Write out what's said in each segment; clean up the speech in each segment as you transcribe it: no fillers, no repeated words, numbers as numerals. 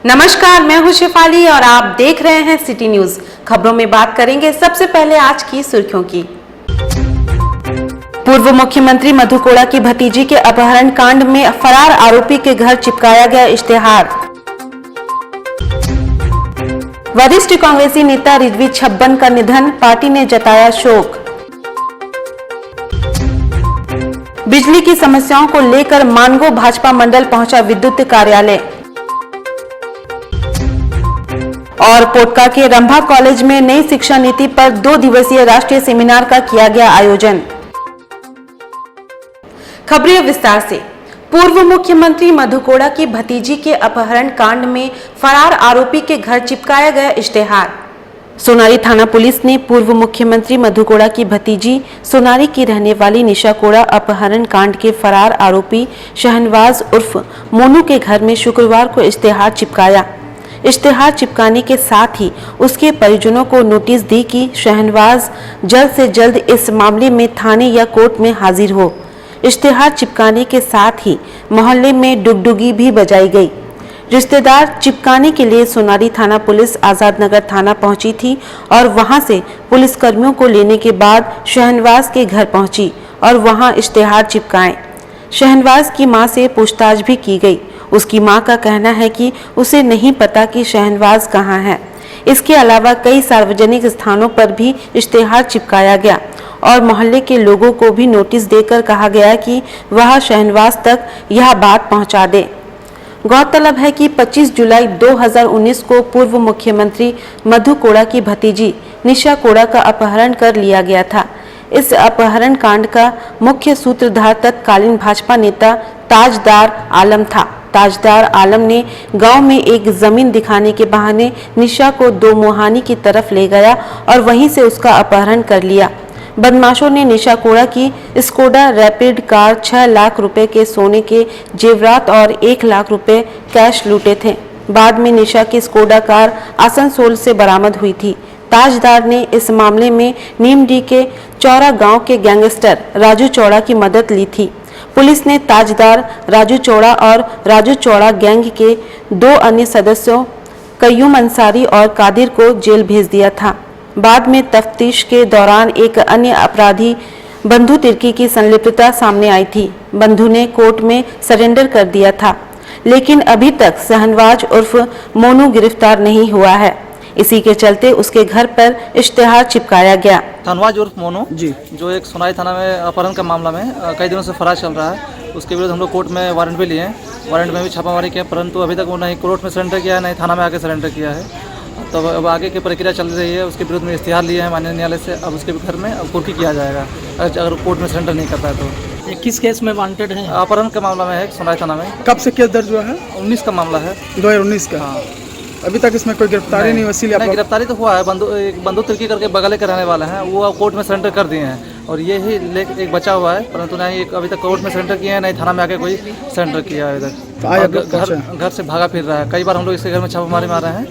नमस्कार, मैं हूं शेफाली और आप देख रहे हैं सिटी न्यूज। खबरों में बात करेंगे सबसे पहले आज की सुर्खियों की। पूर्व मुख्यमंत्री मधु कोड़ा की भतीजी के अपहरण कांड में फरार आरोपी के घर चिपकाया गया इश्तेहार। वरिष्ठ कांग्रेसी नेता रिजवी छब्बन का निधन, पार्टी ने जताया शोक। बिजली की समस्याओं को लेकर मानगो भाजपा मंडल पहुंचा विद्युत कार्यालय। और पोटका के रंभा कॉलेज में नई शिक्षा नीति पर 2 दिवसीय राष्ट्रीय सेमिनार का किया गया आयोजन। खबरें विस्तार से। पूर्व मुख्यमंत्री मधु कोड़ा की भतीजी के अपहरण कांड में फरार आरोपी के घर चिपकाया गया इश्तेहार। सोनारी थाना पुलिस ने पूर्व मुख्यमंत्री मधु कोड़ा की भतीजी सोनारी की रहने वाली निशा कोड़ा अपहरण कांड के फरार आरोपी शहनवाज उर्फ मोनू के घर में शुक्रवार को इश्तेहार चिपकाया। इश्तेहार चिपकाने के साथ ही उसके परिजनों को नोटिस दी कि शहनवाज जल्द से जल्द इस मामले में थाने या कोर्ट में हाजिर हो। इश्तेहार चिपकाने के साथ ही मोहल्ले में डुगडुगी भी बजाई गई। रिश्तेदार चिपकाने के लिए सोनारी थाना पुलिस आजाद नगर थाना पहुंची थी और वहां से पुलिसकर्मियों को लेने के बाद शहनवाज के घर पहुंची और वहां इश्तेहार चिपकाए। शहनवाज की मां से पूछताछ भी की गई। उसकी मां का कहना है कि उसे नहीं पता कि शहनवाज कहां है। इसके अलावा कई सार्वजनिक स्थानों पर भी इश्तेहार चिपकाया गया और मोहल्ले के लोगों को भी नोटिस देकर कहा गया कि वह शहनवाज तक यह बात पहुंचा दे। गौरतलब है कि 25 जुलाई 2019 को पूर्व मुख्यमंत्री मधु कोड़ा की भतीजी निशा कोड़ा का अपहरण कर लिया गया था। इस अपहरण कांड का मुख्य सूत्रधार तत्कालीन भाजपा नेता ताजदार आलम था। ताजदार आलम ने गांव में एक जमीन दिखाने के बहाने निशा को 2 मोहानी की तरफ ले गया और वहीं से उसका अपहरण कर लिया। बदमाशों ने निशा कोड़ा की स्कोडा रैपिड कार, 6 लाख रुपए के सोने के जेवरात और 1 लाख रुपए कैश लूटे थे। बाद में निशा की स्कोडा कार आसनसोल से बरामद हुई थी। ताजदार ने इस मामले में नीमडी के चौरा गांव के गैंगस्टर राजू चौड़ा की मदद ली थी। पुलिस ने ताजदार, राजू चौड़ा और राजू चौड़ा गैंग के 2 अन्य सदस्यों कयूम अंसारी और कादिर को जेल भेज दिया था। बाद में तफ्तीश के दौरान एक अन्य अपराधी बंधु तिर्की की संलिप्तता सामने आई थी। बंधु ने कोर्ट में सरेंडर कर दिया था, लेकिन अभी तक शहनवाज उर्फ मोनू गिरफ्तार नहीं हुआ है। इसी के चलते उसके घर पर इश्तेहार चिपकाया गया। शहनवाज उर्फ मोनू जी, जो एक सोनारी थाना में अपहरण का मामला में कई दिनों से फरार चल रहा है, उसके विरुद्ध हम लोग कोर्ट में वारंट भी लिए हैं। वारंट में भी छापामारी किया, परंतु अभी तक वो नहीं कोर्ट में सरेंडर किया है, नहीं थाना में आके सरेंडर किया है। तो अब आगे की प्रक्रिया चल रही है। उसके विरुद्ध में इश्तेहार लिए हैं माननीय न्यायालय से। अब उसके घर में अब कुर्की किया जाएगा अगर कोर्ट में सरेंडर नहीं करता है तो। ये किस केस में वांटेड है? अपहरण का मामला में है सोनारी थाना में। कब से केस दर्ज हुआ है? 19 का मामला है। 2019 का। हाँ। अभी तक इसमें कोई गिरफ्तारी नहीं वसील? नहीं, गिरफ्तारी तो हुआ है। बंधु तिर्की करके बगले के रहने वाले हैं, वो कोर्ट में सरेंडर कर दिए हैं और ये ही एक बचा हुआ है, परंतु नहीं अभी तक कोर्ट में सरेंडर किए हैं, नहीं थाना में आके कोई सरेंडर किया है। इधर घर से भागा फिर रहा है। कई बार हम लोग इसके घर में छापामारी मार रहे हैं।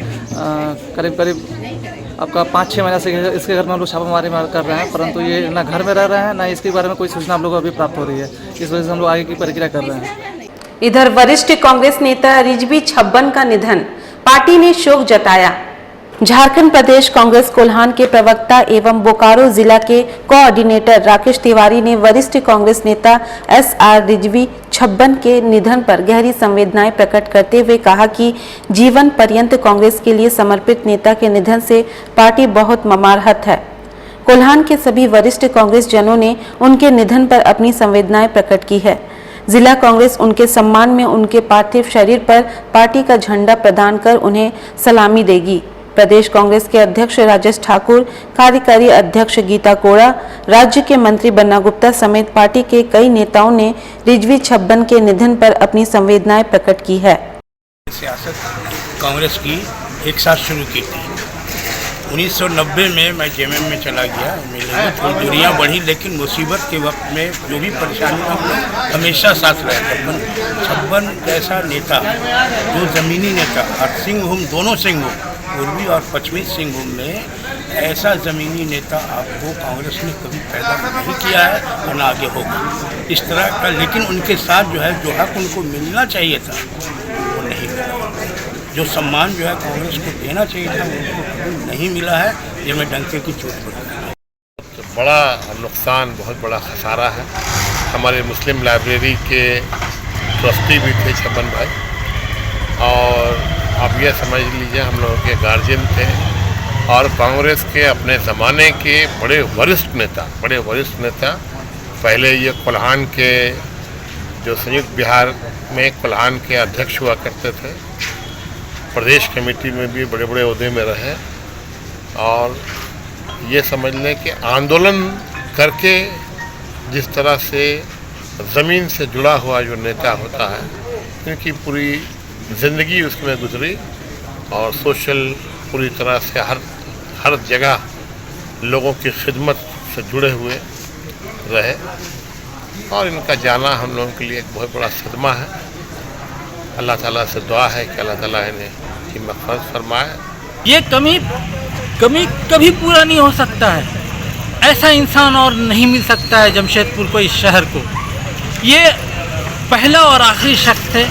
करीब आपका 5-6 महीने से इसके घर में हम लोग छापामारी कर रहे हैं, परंतु ये ना घर में रह रहे हैं, ना इसके बारे में कोई सूचना हम लोग को अभी प्राप्त हो रही है। इस वजह से हम लोग आगे की प्रक्रिया कर रहे हैं। इधर वरिष्ठ कांग्रेस नेता रिजवी छब्बन का निधन, पार्टी ने शोक जताया। झारखंड प्रदेश कांग्रेस कोल्हान के प्रवक्ता एवं बोकारो जिला के कोऑर्डिनेटर राकेश तिवारी ने वरिष्ठ कांग्रेस नेता SR रिजवी छब्बन के निधन पर गहरी संवेदनाएं प्रकट करते हुए कहा कि जीवन पर्यंत कांग्रेस के लिए समर्पित नेता के निधन से पार्टी बहुत मर्माहत है। कोल्हान के सभी वरिष्ठ कांग्रेस जनों ने उनके निधन पर अपनी संवेदनाएं प्रकट की है। जिला कांग्रेस उनके सम्मान में उनके पार्थिव शरीर पर पार्टी का झंडा प्रदान कर उन्हें सलामी देगी। प्रदेश कांग्रेस के अध्यक्ष राजेश ठाकुर, कार्यकारी अध्यक्ष गीता कोड़ा, राज्य के मंत्री बन्ना गुप्ता समेत पार्टी के कई नेताओं ने रिजवी छब्बन के निधन पर अपनी संवेदनाएं प्रकट की है। सियासत कांग्रेस की एक साथ शुरू की थी। 1990 में मैं जेएमएम में चला गया। मेरे थोड़ी दूरियाँ बढ़ी, लेकिन मुसीबत के वक्त में जो भी परेशानी हमेशा साथ रहे। छब्बन जैसा नेता, जो ज़मीनी नेता, और सिंहभूम, दोनों सिंहभूम, पूर्वी और पश्चिमी सिंहभूम में ऐसा ज़मीनी नेता आपको कांग्रेस ने कभी पैदा नहीं किया है और न आगे होगा इस तरह का। लेकिन उनके साथ जो है, जो हक उनको मिलना चाहिए था, वो नहीं मिला। जो सम्मान जो है कांग्रेस को देना चाहिए था उनको नहीं मिला है। ये मैं डंके की चोट पर बड़ा नुकसान, बहुत बड़ा खसारा है। हमारे मुस्लिम लाइब्रेरी के ट्रस्टी भी थे छप्पन भाई, और आप ये समझ लीजिए हम लोगों के गार्जियन थे, और कांग्रेस के अपने ज़माने के बड़े वरिष्ठ नेता पहले ये कोल्हान के जो संयुक्त बिहार में कोल्हान के अध्यक्ष हुआ करते थे, प्रदेश कमेटी में भी बड़े बड़े ओहदे में रहे, और ये समझ लें कि आंदोलन करके जिस तरह से ज़मीन से जुड़ा हुआ जो नेता होता है, उनकी पूरी ज़िंदगी उसमें गुजरी और सोशल पूरी तरह से हर जगह लोगों की खिदमत से जुड़े हुए रहे, और इनका जाना हम लोगों के लिए एक बहुत बड़ा सदमा है। अल्लाह ताला से दुआ है कि अल्लाह ताला इन्हें की मग़फ़िरत फरमाए। ये कमी कभी पूरा नहीं हो सकता है। ऐसा इंसान और नहीं मिल सकता है जमशेदपुर को, इस शहर को। ये पहला और आखिरी शख्स थे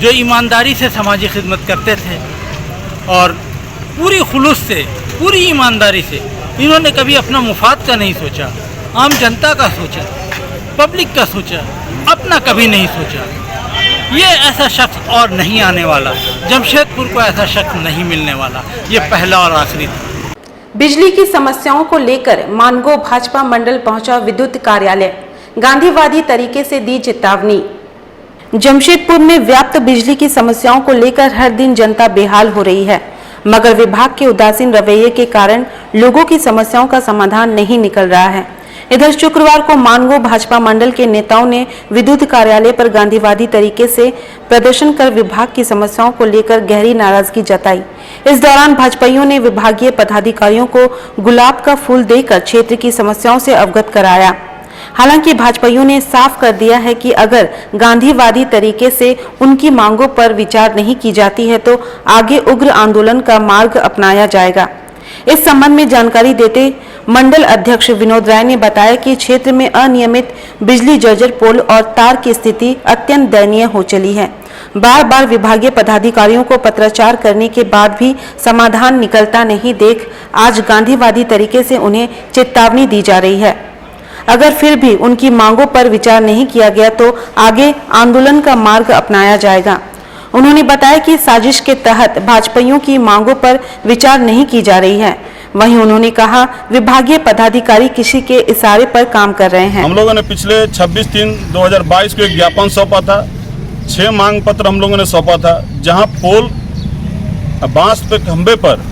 जो ईमानदारी से समाजी खिदमत करते थे, और पूरी खुलूस से, पूरी ईमानदारी से इन्होंने कभी अपना मुफाद का नहीं सोचा, आम जनता का सोचा, पब्लिक का सोचा, अपना कभी नहीं सोचा। ये ऐसा शख्स और नहीं आने वाला, जमशेदपुर को ऐसा शख्स नहीं मिलने वाला। ये पहला और आखिरी था। बिजली की समस्याओं को लेकर मानगो भाजपा मंडल पहुंचा विद्युत कार्यालय, गांधीवादी तरीके से दी चेतावनी। जमशेदपुर में व्याप्त बिजली की समस्याओं को लेकर हर दिन जनता बेहाल हो रही है, मगर विभाग के उदासीन रवैये के कारण लोगों की समस्याओं का समाधान नहीं निकल रहा है। इधर शुक्रवार को मानगो भाजपा मंडल के नेताओं ने विद्युत कार्यालय पर गांधीवादी तरीके से प्रदर्शन कर विभाग की समस्याओं को लेकर गहरी नाराजगी जताई। इस दौरान भाजपाइयों ने विभागीय पदाधिकारियों को गुलाब का फूल देकर क्षेत्र की समस्याओं से अवगत कराया। हालांकि भाजपाइयों ने साफ कर दिया है कि अगर गांधीवादी तरीके से उनकी मांगों पर विचार नहीं की जाती है तो आगे उग्र आंदोलन का मार्ग अपनाया जाएगा। इस संबंध में जानकारी देते मंडल अध्यक्ष विनोद राय ने बताया कि क्षेत्र में अनियमित बिजली जर्जर पोल और तार की स्थिति अत्यंत दयनीय हो चली है। बार बार विभागीय पदाधिकारियों को पत्राचार करने के बाद भी समाधान निकलता नहीं देख आज गांधीवादी तरीके से उन्हें चेतावनी दी जा रही है। अगर फिर भी उनकी मांगों पर विचार नहीं किया गया तो आगे आंदोलन का मार्ग अपनाया जाएगा। उन्होंने बताया कि साजिश के तहत भाजपाइयों की मांगों पर विचार नहीं की जा रही है। वहीं उन्होंने कहा विभागीय पदाधिकारी किसी के इशारे पर काम कर रहे हैं। हम लोगों ने पिछले 26/3/2022 को एक ज्ञापन सौंपा था, 6 मांग पत्र हम लोगों ने सौंपा था, जहां पोल बांस पे खंबे पर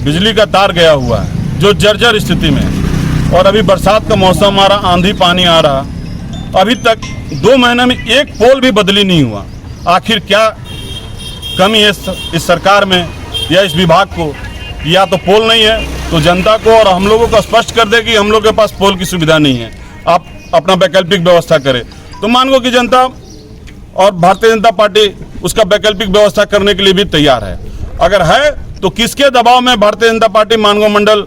बिजली का तार गया हुआ है जो जर्जर स्थिति में है, और अभी बरसात का मौसम आ रहा, आंधी पानी आ रहा, अभी तक 2 महीने में एक पोल भी बदली नहीं हुआ। आखिर क्या कमी है इस सरकार में या इस विभाग को? या तो पोल नहीं है तो जनता को और हम लोगों को स्पष्ट कर दे कि हम लोग के पास पोल की सुविधा नहीं है, आप अपना वैकल्पिक व्यवस्था करें। तो मानगो की जनता और भारतीय जनता पार्टी उसका वैकल्पिक व्यवस्था करने के लिए भी तैयार है। अगर है तो किसके दबाव में भारतीय जनता पार्टी मानगो मंडल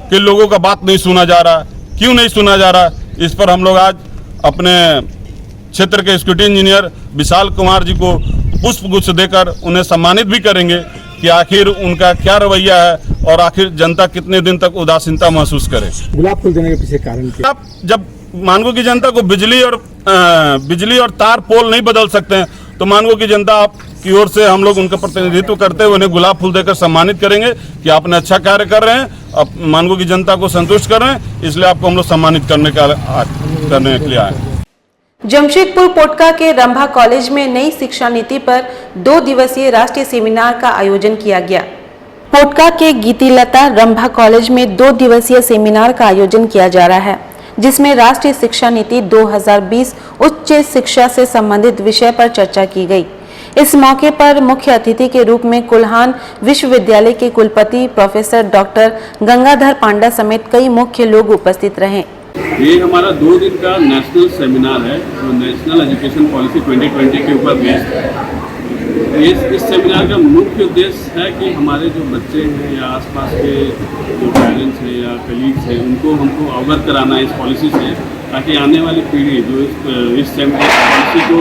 के लोगों का बात नहीं सुना जा रहा, क्यों नहीं सुना जा रहा? इस पर हम लोग आज अपने क्षेत्र के एक्जीक्यूटिव इंजीनियर विशाल कुमार जी को पुष्पगुच्छ देकर उन्हें सम्मानित भी करेंगे कि आखिर उनका क्या रवैया है और आखिर जनता कितने दिन तक उदासीनता महसूस करे। गुलाब फूल देने के पीछे कारण क्या? आप जब मानगो की जनता को बिजली और तार पोल नहीं बदल सकते हैं तो मानगो की जनता की ओर से हम लोग उनका प्रतिनिधित्व करते हुए उन्हें गुलाब फूल देकर सम्मानित करेंगे कि आपने अच्छा कार्य कर रहे हैं, आप मानगो की जनता को संतुष्ट कर रहे हैं, इसलिए आपको हम लोग सम्मानित करने के लिए आए। जमशेदपुर पोटका के रंभा कॉलेज में नई शिक्षा नीति पर 2 दिवसीय राष्ट्रीय सेमिनार का आयोजन किया गया। पोटका के गीतिलता रंभा कॉलेज में 2 दिवसीय सेमिनार का आयोजन किया जा रहा है, जिसमें राष्ट्रीय शिक्षा नीति 2020 उच्च शिक्षा से संबंधित विषय पर चर्चा की गई। इस मौके पर मुख्य अतिथि के रूप में कुल्हान विश्वविद्यालय के कुलपति प्रोफेसर डॉक्टर गंगाधर पांडा समेत कई मुख्य लोग उपस्थित रहे। ये हमारा 2 दिन का नेशनल सेमिनार है जो नेशनल एजुकेशन पॉलिसी 2020 के ऊपर बेस्ड है। इस सेमिनार का मुख्य उद्देश्य है कि हमारे जो बच्चे हैं या आसपास के जो पेरेंट्स हैं या कलीग्स हैं उनको हमको अवगत कराना है इस पॉलिसी से, ताकि आने वाली पीढ़ी जो इस पॉलिसी को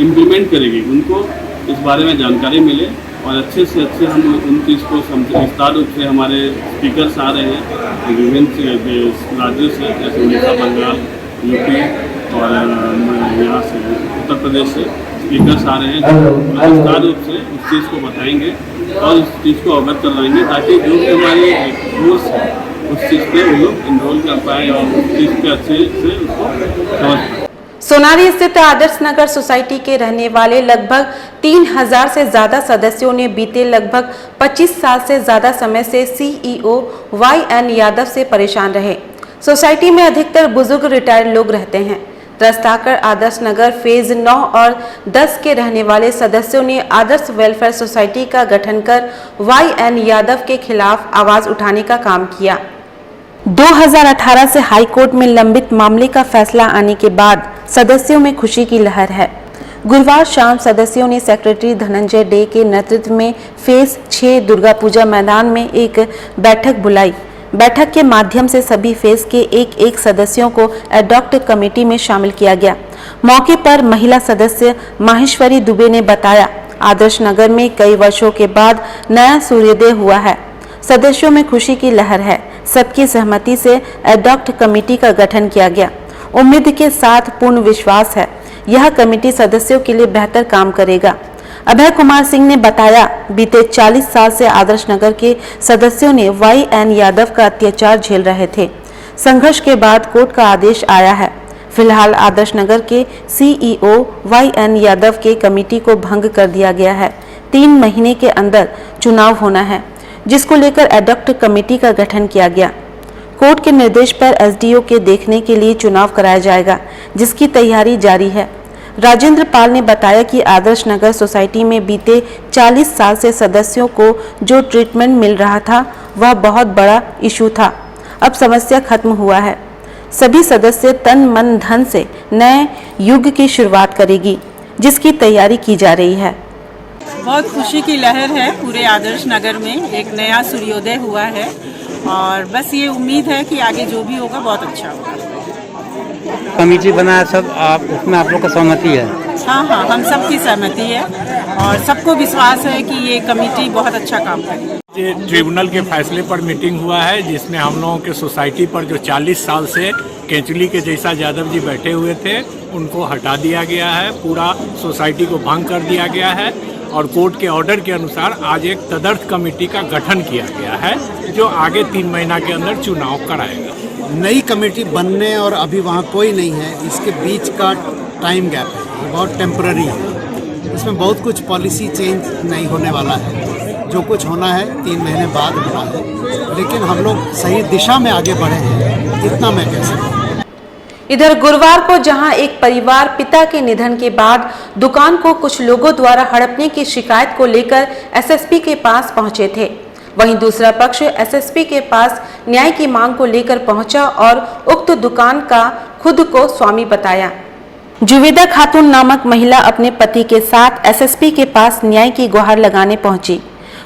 इम्प्लीमेंट करेगी उनको इस बारे में जानकारी मिले और अच्छे से अच्छे हम उन चीज़ को विस्तार रूप से हमारे स्पीकर्स आ रहे हैं विभिन्न राज्यों से, जैसे उड़ीसा, बंगाल, यूपी और यहाँ से उत्तर प्रदेश से स्पीकर्स आ रहे हैं जो विस्तार रूप से उस चीज़ को बताएंगे और उस चीज़ को अवगत करवाएंगे ताकि जो भी हमारे कोर्स है उस चीज़ पे वो लोग इनरोल कर पाए और उस चीज़ पे अच्छे से उसको समझ पाए। सोनारी स्थित आदर्श नगर सोसाइटी के रहने वाले लगभग 3000 से ज्यादा सदस्यों ने बीते लगभग 25 साल से ज्यादा समय से सीईओ YN यादव से परेशान रहे। सोसाइटी में अधिकतर बुजुर्ग रिटायर्ड लोग रहते हैं। रस्ताकर आदर्श नगर फेज 9 और 10 के रहने वाले सदस्यों ने आदर्श वेलफेयर सोसाइटी का गठन कर YN यादव के खिलाफ आवाज उठाने का काम किया। 2018 से हाई कोर्ट में लंबित मामले का फैसला आने के बाद सदस्यों में खुशी की लहर है। गुरुवार शाम सदस्यों ने सेक्रेटरी धनंजय डे के नेतृत्व में फेज 6 दुर्गा पूजा मैदान में एक बैठक बुलाई। बैठक के माध्यम से सभी फेज के एक सदस्यों को एडॉक्ट कमेटी में शामिल किया गया। मौके पर महिला सदस्य माहेश्वरी दुबे ने बताया, आदर्श नगर में कई वर्षों के बाद नया सूर्योदय हुआ है। सदस्यों में खुशी की लहर है। सबकी सहमति से एडॉक्ट कमेटी का गठन किया गया। उम्मीद के साथ पूर्ण विश्वास है यह कमेटी सदस्यों के लिए बेहतर काम करेगा। अभय कुमार सिंह ने बताया, बीते 40 साल से आदर्श नगर के सदस्यों ने YN यादव का अत्याचार झेल रहे थे। संघर्ष के बाद कोर्ट का आदेश आया है। फिलहाल आदर्श नगर के CEO YN यादव के कमेटी को भंग कर दिया गया है। 3 महीने के अंदर चुनाव होना है, जिसको लेकर एडॉक्ट कमेटी का गठन किया गया। कोर्ट के निर्देश पर SDO के देखने के लिए चुनाव कराया जाएगा, जिसकी तैयारी जारी है। राजेंद्र पाल ने बताया कि आदर्श नगर सोसाइटी में बीते 40 साल से सदस्यों को जो ट्रीटमेंट मिल रहा था वह बहुत बड़ा इशू था। अब समस्या खत्म हुआ है। सभी सदस्य तन मन धन से नए युग की शुरुआत करेगी, जिसकी तैयारी की जा रही है। बहुत खुशी की लहर है। पूरे आदर्श नगर में एक नया सूर्योदय हुआ है और बस ये उम्मीद है कि आगे जो भी होगा बहुत अच्छा होगा। कमेटी बनाया सब, आप उसमें आप लोग का सहमति है? हाँ, हम सबकी सहमति है और सबको विश्वास है कि ये कमेटी बहुत अच्छा काम करेगी। ये ट्रिब्यूनल के फैसले पर मीटिंग हुआ है, जिसमें हम लोगों के सोसाइटी पर जो 40 साल से केंचुली के जैसा यादव जी बैठे हुए थे उनको हटा दिया गया है। पूरा सोसाइटी को भंग कर दिया गया है और कोर्ट के ऑर्डर के अनुसार आज एक तदर्थ कमेटी का गठन किया गया है, जो आगे 3 महीना के अंदर चुनाव कराएगा। नई कमेटी बनने और अभी वहाँ कोई नहीं है, इसके बीच का टाइम गैप है, बहुत टेम्पररी है। इसमें बहुत कुछ पॉलिसी चेंज नहीं होने वाला है। जो कुछ होना है 3 महीने बाद होना है, लेकिन हम लोग सही दिशा में आगे बढ़े हैं, इतना मैं कह सकता हूँ। इधर गुरुवार को जहां एक परिवार पिता के निधन के बाद दुकान को कुछ लोगों द्वारा हड़पने की शिकायत को लेकर SSP के पास पहुंचे थे, वहीं दूसरा पक्ष SSP के पास न्याय की मांग को लेकर पहुंचा और उक्त दुकान का खुद को स्वामी बताया। जुवेदा खातून नामक महिला अपने पति के साथ SSP के पास न्याय की गुहार लगाने पहुंची।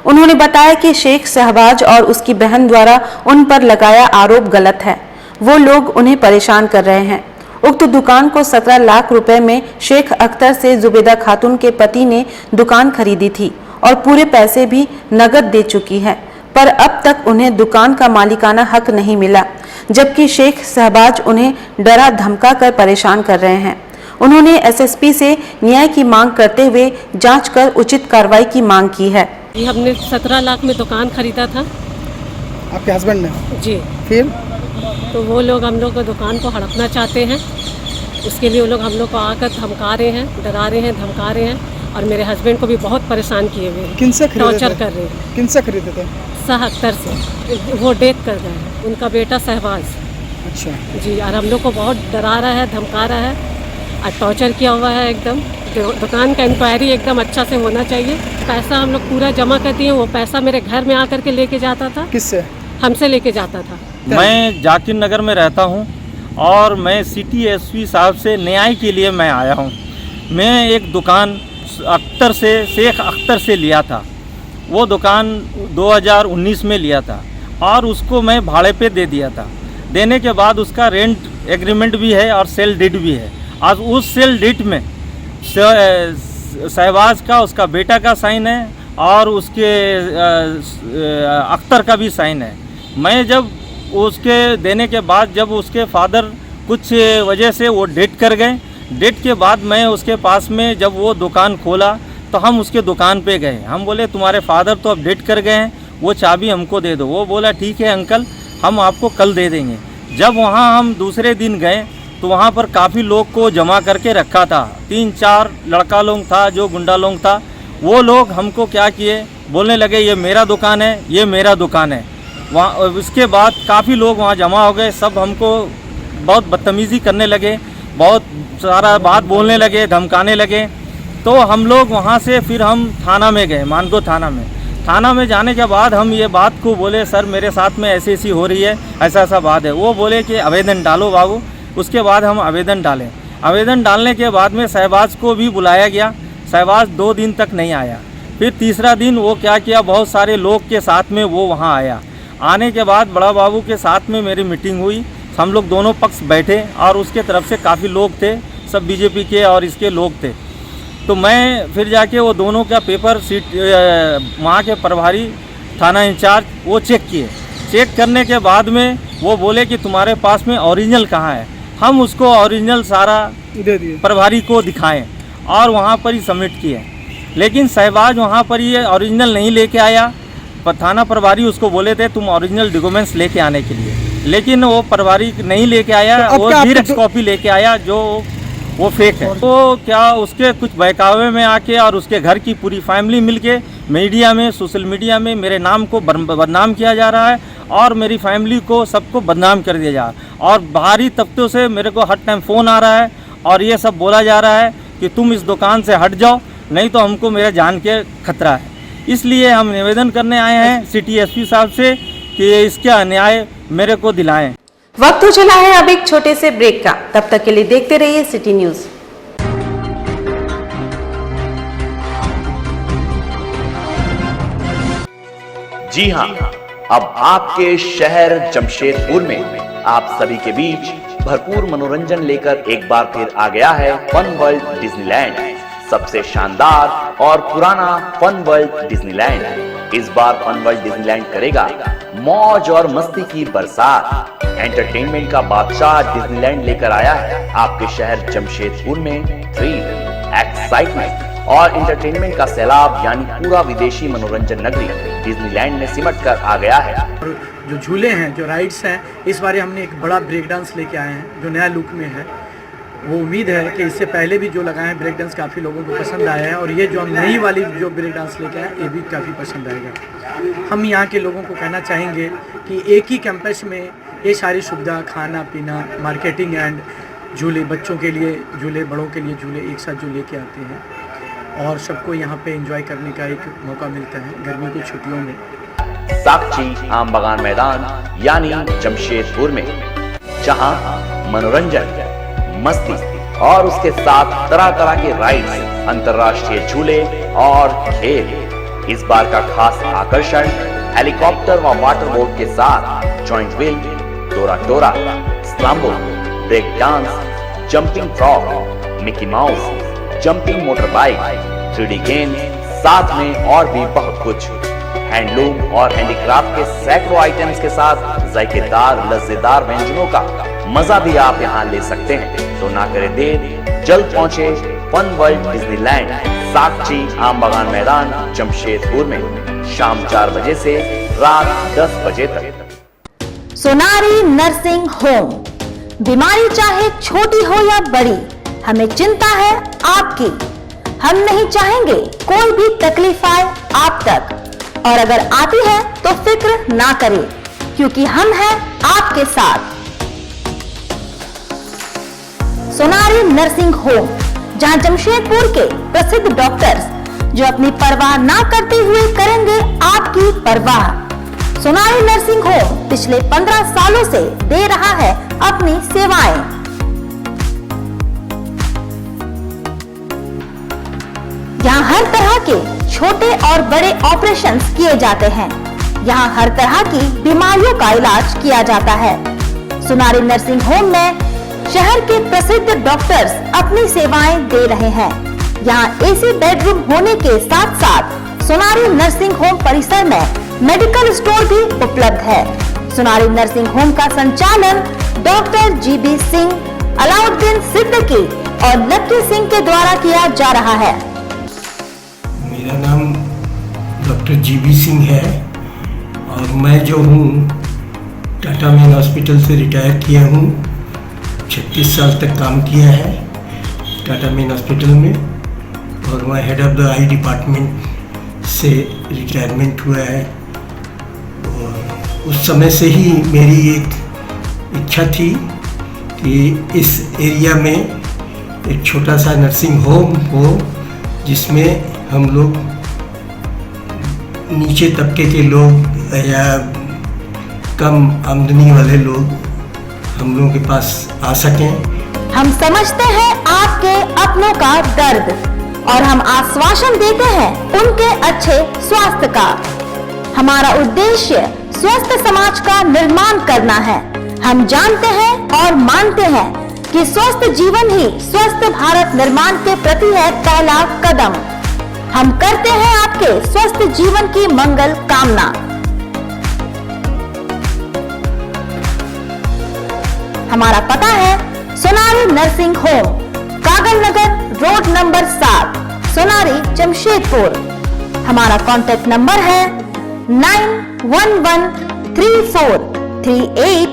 उन्होंने बताया कि शेख शहबाज और उसकी बहन द्वारा उन पर लगाया आरोप गलत है। वो लोग उन्हें परेशान कर रहे हैं। उक्त दुकान को 17 लाख रुपए में शेख अख्तर से जुबेदा खातून के पति ने दुकान खरीदी थी और पूरे पैसे भी नगद दे चुकी है, पर अब तक उन्हें दुकान का मालिकाना हक नहीं मिला, जबकि शेख शहबाज उन्हें डरा धमका कर परेशान कर रहे हैं। उन्होंने SSP से न्याय की मांग करते हुए जांच कर उचित कार्रवाई की मांग की है। हमने 17 लाख में दुकान खरीदा था। आपके हस्बैंड ने? जी। फिर तो वो लोग हम लोग को दुकान को हड़पना चाहते हैं। उसके लिए वो लोग हम लोग को आकर धमका रहे हैं, डरा रहे हैं, धमका रहे हैं और मेरे हस्बैंड को भी बहुत परेशान किए हुए हैं। किनसे खरीदे? टॉर्चर कर रहे हैं। किनसे खरीदे थे? शाह अख्तर से। वो डेथ कर गए हैं, उनका बेटा शहबाज। अच्छा जी। और हम लोग को बहुत डरा रहा है, धमका रहा है और टॉर्चर किया हुआ है एकदम। दुकान का इंक्वायरी एकदम अच्छा से होना चाहिए। पैसा हम लोग पूरा जमा कर दिए। वो पैसा मेरे घर में आकर के लेके जाता था। किससे? हमसे लेके जाता था। मैं जाकिर नगर में रहता हूं और मैं सिटी एसपी साहब से न्याय के लिए मैं आया हूं। मैं एक दुकान शेख अख्तर से लिया था। वो दुकान 2019 में लिया था और उसको मैं भाड़े पे दे दिया था। देने के बाद उसका रेंट एग्रीमेंट भी है और सेल डीड भी है। आज उस सेल डीड में शहबाज का, उसका बेटा का साइन है और उसके अख्तर का भी साइन है। मैं जब उसके देने के बाद जब उसके फादर कुछ वजह से वो डेथ कर गए, डेथ के बाद मैं उसके पास में जब वो दुकान खोला तो हम उसके दुकान पे गए। हम बोले तुम्हारे फादर तो अब डेथ कर गए हैं, वो चाबी हमको दे दो। वो बोला ठीक है अंकल, हम आपको कल दे देंगे। जब वहाँ हम दूसरे दिन गए तो वहाँ पर काफ़ी लोग को जमा करके रखा था, 3-4 लड़का लोग था जो गुंडा लोग था। वो लोग हमको क्या किए, बोलने लगे ये मेरा दुकान है, ये मेरा दुकान है। वहाँ उसके बाद काफ़ी लोग वहाँ जमा हो गए, सब हमको बहुत बदतमीज़ी करने लगे, बहुत सारा बात बोलने लगे, धमकाने लगे। तो हम लोग वहाँ से फिर हम थाना में गए, मानगो थाना में। थाना में जाने के बाद हम ये बात को बोले सर मेरे साथ में ऐसी ऐसी हो रही है, ऐसा ऐसा बात है। वो बोले कि आवेदन डालो बाबू। उसके बाद हम आवेदन डालें। आवेदन डालने के बाद में शहबाज को भी बुलाया गया। शहबाज 2 दिन तक नहीं आया। फिर तीसरा दिन वो क्या किया, बहुत सारे लोग के साथ में वो वहाँ आया। आने के बाद बड़ा बाबू के साथ में मेरी मीटिंग हुई। हम लोग दोनों पक्ष बैठे और उसके तरफ से काफ़ी लोग थे, सब बीजेपी के और इसके लोग थे। तो मैं फिर जाके वो दोनों का पेपर सीट वहाँ के प्रभारी थाना इंचार्ज वो चेक किए। चेक करने के बाद में वो बोले कि तुम्हारे पास में ओरिजिनल कहाँ है। हम उसको ओरिजिनल सारा प्रभारी को दिखाएं और वहाँ पर ही सबमिट किए। लेकिन शहबाज वहाँ पर ये ओरिजिनल नहीं लेके आया। थाना प्रभारी उसको बोले थे तुम ओरिजिनल डॉक्यूमेंट्स लेके आने के लिए, लेकिन वो प्रभारी नहीं लेके आया। तो वो जीरेक्स कॉपी लेके आया जो वो फेक है। तो क्या उसके कुछ बहकावे में आके और उसके घर की पूरी फैमिली मिलके मीडिया में, सोशल मीडिया में मेरे नाम को बदनाम किया जा रहा है और मेरी फैमिली को सबको बदनाम कर दिया जा रहा है। और बाहरी तबकों से मेरे को हर टाइम फ़ोन आ रहा है और ये सब बोला जा रहा है कि तुम इस दुकान से हट जाओ, नहीं तो हमको मेरे जान के खतरा है। इसलिए हम निवेदन करने आए हैं सिटी एसपी साहब से कि इसका न्याय मेरे को दिलाएं। वक्त हो चला है अब एक छोटे से ब्रेक का, तब तक के लिए देखते रहिए सिटी न्यूज। जी हां, अब आपके शहर जमशेदपुर में आप सभी के बीच भरपूर मनोरंजन लेकर एक बार फिर आ गया है फन वर्ल्ड डिज्नीलैंड। सबसे शानदार और पुराना फन वर्ल्ड डिज्नीलैंड इस बार फन वर्ल्ड डिज्नीलैंड करेगा मौज और मस्ती की बरसात। एंटरटेनमेंट का बादशाह डिज्नीलैंड लेकर आया है आपके शहर जमशेदपुर में थ्रिल, एक्साइटमेंट और एंटरटेनमेंट का सैलाब, यानी पूरा विदेशी मनोरंजन नगरी डिज्नीलैंड में सिमट कर आ गया है। जो झूले हैं, जो राइड्स हैं, इस बार हमने एक बड़ा ब्रेक डांस लेके आए हैं जो नया लुक में है। वो उम्मीद है कि इससे पहले भी जो लगाए हैं ब्रेक डांस काफ़ी लोगों को पसंद आया है और ये जो हम नई वाली जो ब्रेक डांस लेके आए ये भी काफ़ी पसंद आएगा। हम यहाँ के लोगों को कहना चाहेंगे कि एक ही कैंपस में ये सारी सुविधा, खाना पीना, मार्केटिंग एंड झूले, बच्चों के लिए झूले, बड़ों के लिए झूले एक साथ जो लेके आते हैं और सबको यहाँ पे एंजॉय करने का एक मौका मिलता है गर्मी की छुट्टियों में। साक्षी आम बागान मैदान यानी जमशेदपुर में, जहां मनोरंजन, मस्ती और उसके साथ तरह तरह के राइड्स, अंतर्राष्ट्रीय झूले और खेल। इस बार का खास आकर्षण हेलीकॉप्टर व वाटर बोट के साथ जॉइंट व्हील, टोरा टोरा, स्लाम्बो, break dance, jumping frog, Mickey Mouse, jumping motor bike, 3D game, साथ में और भी बहुत कुछ। हैंडलूम और हैंडीक्राफ्ट के सैकड़ों आइटम्स के साथ जायकेदार लज्जेदार व्यंजनों का मजा भी आप यहाँ ले सकते हैं। तो ना करें देर, जल्द पहुंचे फन वर्ल्ड डिज्नीलैंड, साक्षी आम बागान मैदान जमशेदपुर में, शाम 4 बजे से रात 10 बजे तक। सोनारी नर्सिंग होम, बीमारी चाहे छोटी हो या बड़ी, हमें चिंता है आपकी। हम नहीं चाहेंगे कोई भी तकलीफ आए आप तक, और अगर आती है तो फिक्र ना करें, क्योंकि हम हैं आपके साथ। सोनारी नर्सिंग होम, जहां जमशेदपुर के प्रसिद्ध डॉक्टर्स जो अपनी परवाह ना करते हुए करेंगे आपकी परवाह। सोनारी नर्सिंग होम पिछले 15 सालों से दे रहा है अपनी सेवाएं। यहाँ हर तरह के छोटे और बड़े ऑपरेशंस किए जाते हैं। यहाँ हर तरह की बीमारियों का इलाज किया जाता है। सोनारी नर्सिंग होम में शहर के प्रसिद्ध डॉक्टर्स अपनी सेवाएं दे रहे हैं। यहाँ एसी बेडरूम होने के साथ साथ सोनारी नर्सिंग होम परिसर में मेडिकल स्टोर भी उपलब्ध है। सोनारी नर्सिंग होम का संचालन डॉक्टर GB सिंह, अलाउद्दीन सिद्दीकी और लक्की सिंह के द्वारा किया जा रहा है। मेरा नाम डॉक्टर GB सिंह है और मैं जो हूँ टाटा मेन हॉस्पिटल से रिटायर किया हूँ। 36 साल तक काम किया है टाटा मेन हॉस्पिटल में और मैं head of the I department से रिटायरमेंट हुआ है। और उस समय से ही मेरी एक इच्छा थी कि इस एरिया में एक छोटा सा नर्सिंग होम हो जिसमें हम लोग नीचे तबके के लोग या कम आमदनी वाले लोग हम लोगों के पास आ सकें। हम समझते हैं आपके अपनों का दर्द और हम आश्वासन देते हैं उनके अच्छे स्वास्थ्य का। हमारा उद्देश्य स्वस्थ समाज का निर्माण करना है। हम जानते हैं और मानते हैं कि स्वस्थ जीवन ही स्वस्थ भारत निर्माण के प्रति है पहला कदम। हम करते हैं आपके स्वस्थ जीवन की मंगल कामना। हमारा पता है सोनारी नर्सिंग होम, कागल नगर रोड नंबर 7, सोनारी जमशेदपुर। हमारा कॉन्टैक्ट नंबर है 91143438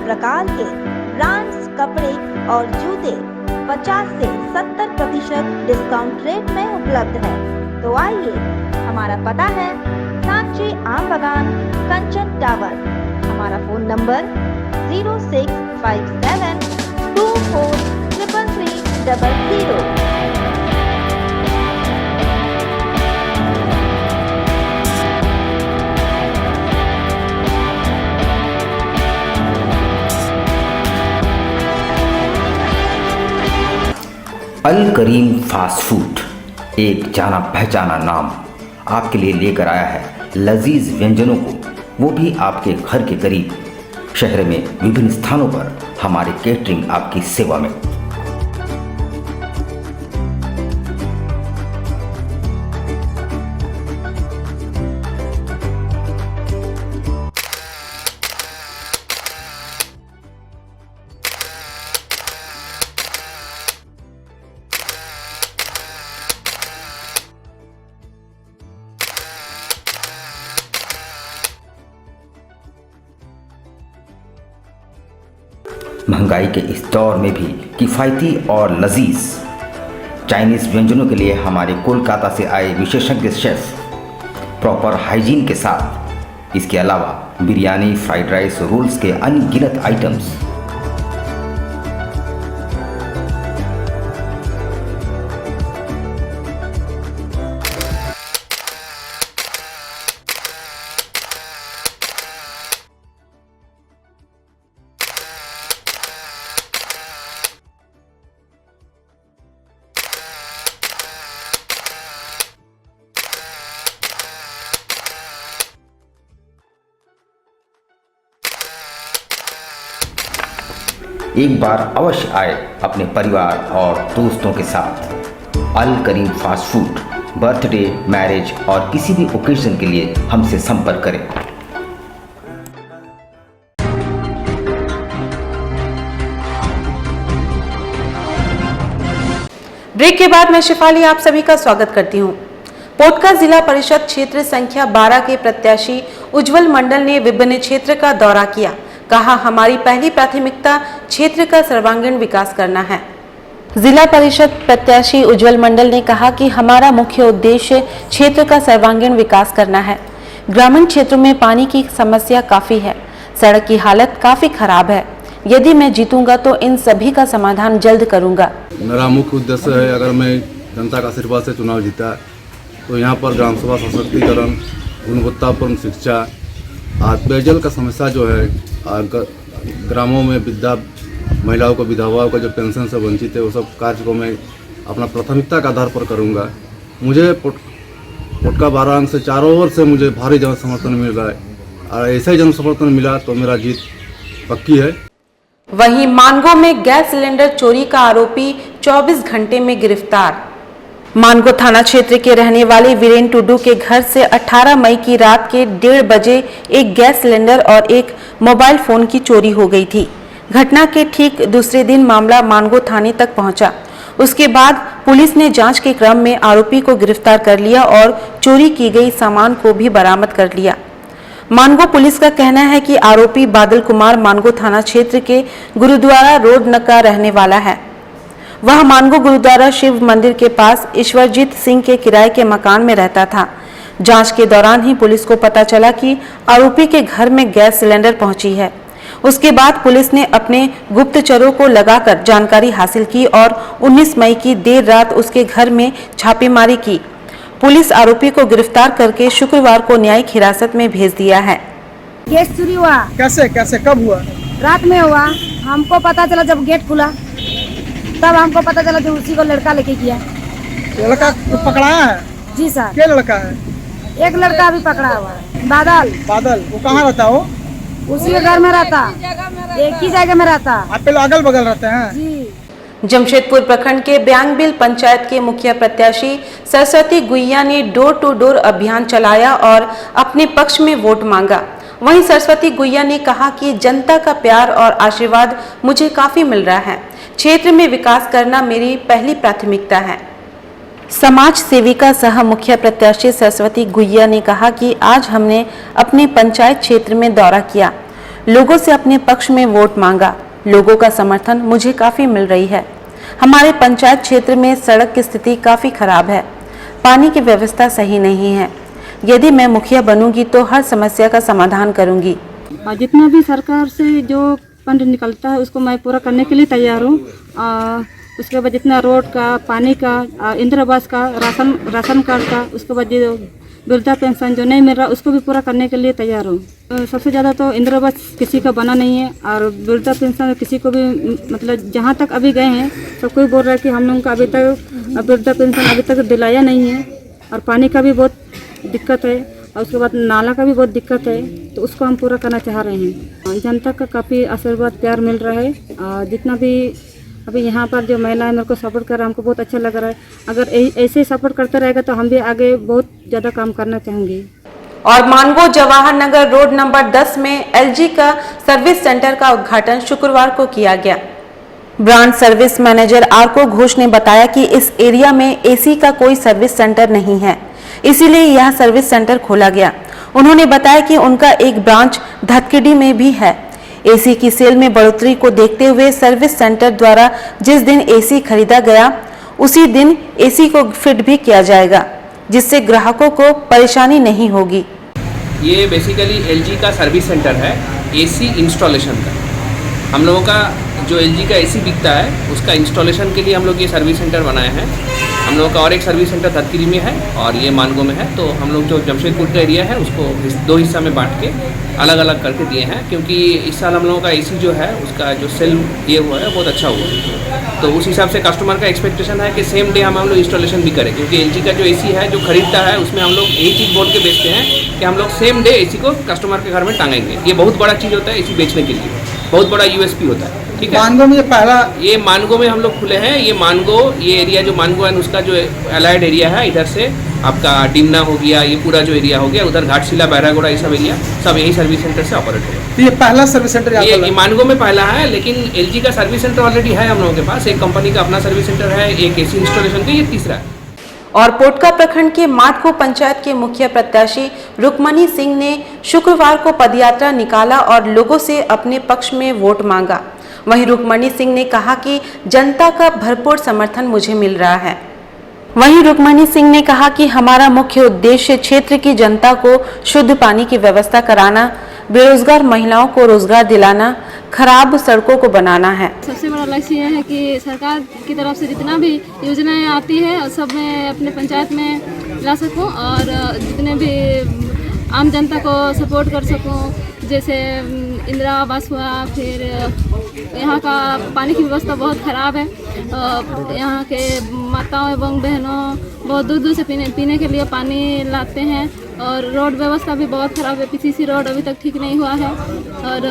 प्रकार के ब्रांड्स कपड़े और जूते 50 से 70% डिस्काउंट रेट में उपलब्ध है। तो आइए, हमारा पता है सांची आम बगान, कंचन टावर। हमारा फोन नंबर 0657243300। अल करीम फास्ट फूड एक जाना पहचाना नाम आपके लिए लेकर आया है लजीज व्यंजनों को, वो भी आपके घर के करीब। शहर में विभिन्न स्थानों पर हमारे केटरिंग आपकी सेवा में। महंगाई के इस दौर में भी किफ़ायती और लजीज चाइनीज़ व्यंजनों के लिए हमारे कोलकाता से आए विशेषज्ञ शेफ प्रॉपर हाइजीन के साथ, इसके अलावा बिरयानी, फ्राइड राइस, रोल्स के अनगिनत आइटम्स। एक बार अवश्य आए अपने परिवार और दोस्तों के साथ। अल करीम फास्ट फूड, बर्थडे, मैरिज और किसी भी ओकेजन के लिए हमसे संपर्क करें। ब्रेक के बाद मैं शिफाली आप सभी का स्वागत करती हूं। पोटका जिला परिषद क्षेत्र संख्या 12 के प्रत्याशी उज्जवल मंडल ने विभिन्न क्षेत्र का दौरा किया। कहा, हमारी पहली प्राथमिकता क्षेत्र का सर्वांगीण विकास करना है। जिला परिषद प्रत्याशी उज्जवल मंडल ने कहा कि हमारा मुख्य उद्देश्य क्षेत्र का सर्वांगीण विकास करना है। ग्रामीण क्षेत्रों में पानी की समस्या काफी है, सड़क की हालत काफी खराब है। यदि मैं जीतूंगा तो इन सभी का समाधान जल्द करूंगा। मेरा मुख्य उद्देश्य है, अगर मैं जनता का आशीर्वाद से चुनाव जीता तो यहाँ पर ग्राम सभा सशक्तिकरण, गुणवत्तापूर्ण शिक्षा, पेयजल का समस्या जो है, ग्रामों में महिलाओं को, विधवाओं का जो पेंशन से वंचित है, वो सब कार्य को मैं अपना प्राथमिकता के आधार पर करूँगा। मुझे पोटका 12 अंक से चारों ओर से मुझे भारी जन समर्थन मिल रहा है और ऐसा ही जन समर्थन मिला तो मेरा जीत पक्की है। वहीं मानगो में गैस सिलेंडर चोरी का आरोपी 24 घंटे में गिरफ्तार। मानगो थाना क्षेत्र के रहने वाले वीरेन टुडू के घर से 18 मई की रात के 1:30 बजे एक गैस सिलेंडर और एक मोबाइल फोन की चोरी हो गई थी। घटना के ठीक दूसरे दिन मामला मानगो थाने तक पहुंचा। उसके बाद पुलिस ने जांच के क्रम में आरोपी को गिरफ्तार कर लिया और चोरी की गई सामान को भी बरामद कर लिया। मानगो पुलिस का कहना है कि आरोपी बादल कुमार मानगो थाना क्षेत्र के गुरुद्वारा रोड का रहने वाला है। वह मानगो गुरुद्वारा शिव मंदिर के पास ईश्वरजीत सिंह के किराए के मकान में रहता था। जांच के दौरान ही पुलिस को पता चला कि आरोपी के घर में गैस सिलेंडर पहुंची है। उसके बाद पुलिस ने अपने गुप्तचरों को लगाकर जानकारी हासिल की और 19 मई की देर रात उसके घर में छापेमारी की। पुलिस आरोपी को गिरफ्तार करके शुक्रवार को न्यायिक हिरासत में भेज दिया है। गैस चोरी हुआ। कैसे कब हुआ? रात में हुआ। हमको पता चला जब गेट खुला, तब हमको पता चला जो उसी को लड़का लेके गया। लड़का पकड़ाया है? जी सर। क्या लड़का है? एक लड़का भी पकड़ा हुआ है, बादल। वो कहाँ रहता हो? उसी के घर में रहता, एक ही जगह में रहता। आप लोग अगल बगल रहते हैं? जी। जमशेदपुर प्रखंड के ब्यांगबिल पंचायत के मुखिया प्रत्याशी सरस्वती गुइया ने डोर टू डोर अभियान चलाया और अपने पक्ष में वोट मांगा। वहीं सरस्वती गुइया ने कहा कि जनता का प्यार और आशीर्वाद मुझे काफी मिल रहा है। क्षेत्र में विकास करना मेरी पहली प्राथमिकता है। समाज सेविका सह मुखिया प्रत्याशी सरस्वती गुइया ने कहा कि आज हमने अपने पंचायत क्षेत्र में दौरा किया, लोगों से अपने पक्ष में वोट मांगा। लोगों का समर्थन मुझे काफी मिल रही है। हमारे पंचायत क्षेत्र में सड़क की स्थिति काफी खराब है, पानी की व्यवस्था सही नहीं है। यदि मैं मुखिया बनूंगी तो हर समस्या का समाधान करूंगी। जितना भी सरकार से जो फंड निकलता है उसको मैं पूरा करने के लिए तैयार हूँ। उसके बाद जितना रोड का, पानी का, इंदिरा आवास का, राशन कार्ड का, उसके बाद जो वृद्धा पेंशन जो नहीं मिल रहा उसको भी पूरा करने के लिए तैयार हूँ। सबसे ज़्यादा तो इंदिरा आवास किसी का बना नहीं है और वृद्धा पेंशन किसी को भी, मतलब जहाँ तक अभी गए हैं सब कोई बोल रहा है कि हम लोगों का अभी तक वृद्धा पेंशन अभी तक दिलाया नहीं है। और पानी का भी बहुत दिक्कत है और उसके बाद नाला का भी बहुत दिक्कत है, तो उसको हम पूरा करना चाह रहे हैं। जनता का काफ़ी आशीर्वाद प्यार मिल रहा है। जितना भी अभी यहाँ पर जो महिलाएं मेरे को सपोर्ट कर रहा है, हमको बहुत अच्छा लग रहा है। अगर ऐसे सपोर्ट करते रहेगा तो हम भी आगे बहुत ज़्यादा काम करना चाहेंगे। और मानगो जवाहर नगर रोड नंबर 10 में LG का सर्विस सेंटर का उद्घाटन शुक्रवार को किया गया। ब्रांड सर्विस मैनेजर आरको घोष ने बताया कि इस एरिया में AC का कोई सर्विस सेंटर नहीं है, इसीलिए यह सर्विस सेंटर खोला गया। उन्होंने बताया कि उनका एक ब्रांच धतकिडी में भी है। AC की सेल में बढ़ोतरी को देखते हुए सर्विस सेंटर द्वारा जिस दिन AC खरीदा गया उसी दिन AC को फिट भी किया जाएगा, जिससे ग्राहकों को परेशानी नहीं होगी। ये बेसिकली LG का सर्विस सेंटर है AC इंस्टॉलेशन का। हम लोगों का जो LG का AC बिकता है उसका इंस्टॉलेशन के लिए हम लोग ये सर्विस सेंटर बनाए हैं। हम लोगों का और एक सर्विस सेंटर धतकिरी में है और ये मानगो में है। तो हम लोग जो जमशेदपुर का एरिया है उसको 2 हिस्सा में बांट के अलग अलग करके दिए हैं, क्योंकि इस साल हम लोगों का AC जो है उसका जो सेल ये हुआ है बहुत अच्छा हुआ है। तो उस हिसाब से कस्टमर का एक्सपेक्टेशन है कि सेम डे हम लोग इंस्टॉलेशन भी करें, क्योंकि LG का जो AC है जो खरीदता है उसमें हम लोग यही चीज़ बोल के बेचते हैं कि हम लोग सेम डे AC को कस्टमर के घर में टांगेंगे। ये बहुत बड़ा चीज़ होता है AC बेचने के लिए, बहुत बड़ा USP होता है। ठीक है। मानगो में ये मानगो में हम लोग खुले हैं। ये मानगो, ये एरिया जो मानगो है उसका जो अलाइड एरिया है, इधर से आपका डिमना हो गया, ये पूरा जो एरिया हो गया, उधर घाटशिला, बैरागोड़ा, ये सब एरिया सब यही सर्विस सेंटर से ऑपरेट होगा। ये पहला सर्विस सेंटर ये मानगो में पहला है, लेकिन एलजी का सर्विस सेंटर ऑलरेडी है हम लोगों के पास। एक कंपनी का अपना सर्विस सेंटर है, एक एसी इंस्टॉलेशन का, ये तीसरा है। और पोटका प्रखंड के मातको पंचायत के मुखिया प्रत्याशी रुक्मणी सिंह ने शुक्रवार को पदयात्रा निकाला और लोगों से अपने पक्ष में वोट मांगा। वहीं रुक्मणी सिंह ने कहा कि जनता का भरपूर समर्थन मुझे मिल रहा है। वहीं रुक्मणी सिंह ने कहा कि हमारा मुख्य उद्देश्य क्षेत्र की जनता को शुद्ध पानी की व्यवस्था कराना, बेरोजगार महिलाओं को रोजगार दिलाना, खराब सड़कों को बनाना है। सबसे बड़ा लक्ष्य यह है कि सरकार की तरफ से जितना भी योजनाएं आती है सब मैं अपने पंचायत में ला सकूं और जितने भी आम जनता को सपोर्ट कर सकूं। जैसे इंदिरा आवास हुआ, फिर यहाँ का पानी की व्यवस्था बहुत ख़राब है। यहाँ के माताओं एवं बहनों बहुत दूर दूर से पीने के लिए पानी लाते हैं और रोड व्यवस्था भी बहुत ख़राब है। पीसीसी रोड अभी तक ठीक नहीं हुआ है और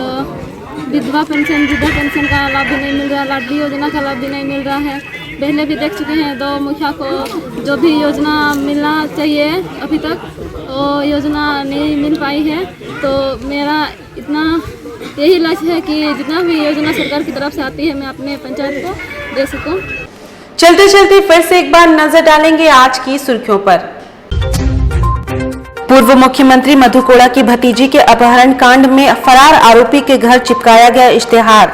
विधवा पेंशन, वृद्धा पेंशन का लाभ भी नहीं मिल रहा, लाडली योजना का लाभ भी नहीं मिल रहा है। पहले भी देख चुके हैं 2 मुखिया को जो भी योजना मिलना चाहिए अभी तक वो योजना नहीं मिल पाई है। तो मेरा इतना यही लक्ष्य है कि जितना भी योजना सरकार की तरफ से आती है मैं अपने पंचायत को दे सकूं। चलते चलते फिर से एक बार नजर डालेंगे आज की सुर्खियों पर। पूर्व मुख्यमंत्री मधु कोड़ा की भतीजी के अपहरण कांड में फरार आरोपी के घर चिपकाया गया इश्तेहार।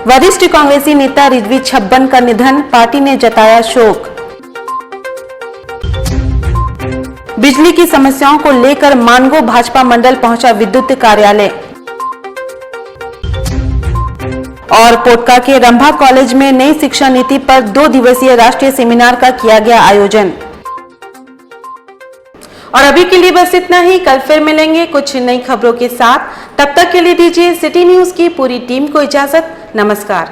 वरिष्ठ कांग्रेसी नेता रिजवी छब्बन का निधन, पार्टी ने जताया शोक। बिजली की समस्याओं को लेकर मानगो भाजपा मंडल पहुंचा विद्युत कार्यालय। और पोटका के रंभा कॉलेज में नई शिक्षा नीति पर 2 दिवसीय राष्ट्रीय सेमिनार का किया गया आयोजन। और अभी के लिए बस इतना ही। कल फिर मिलेंगे कुछ नई खबरों के साथ। तब तक के लिए दीजिए सिटी न्यूज की पूरी टीम को इजाजत। नमस्कार।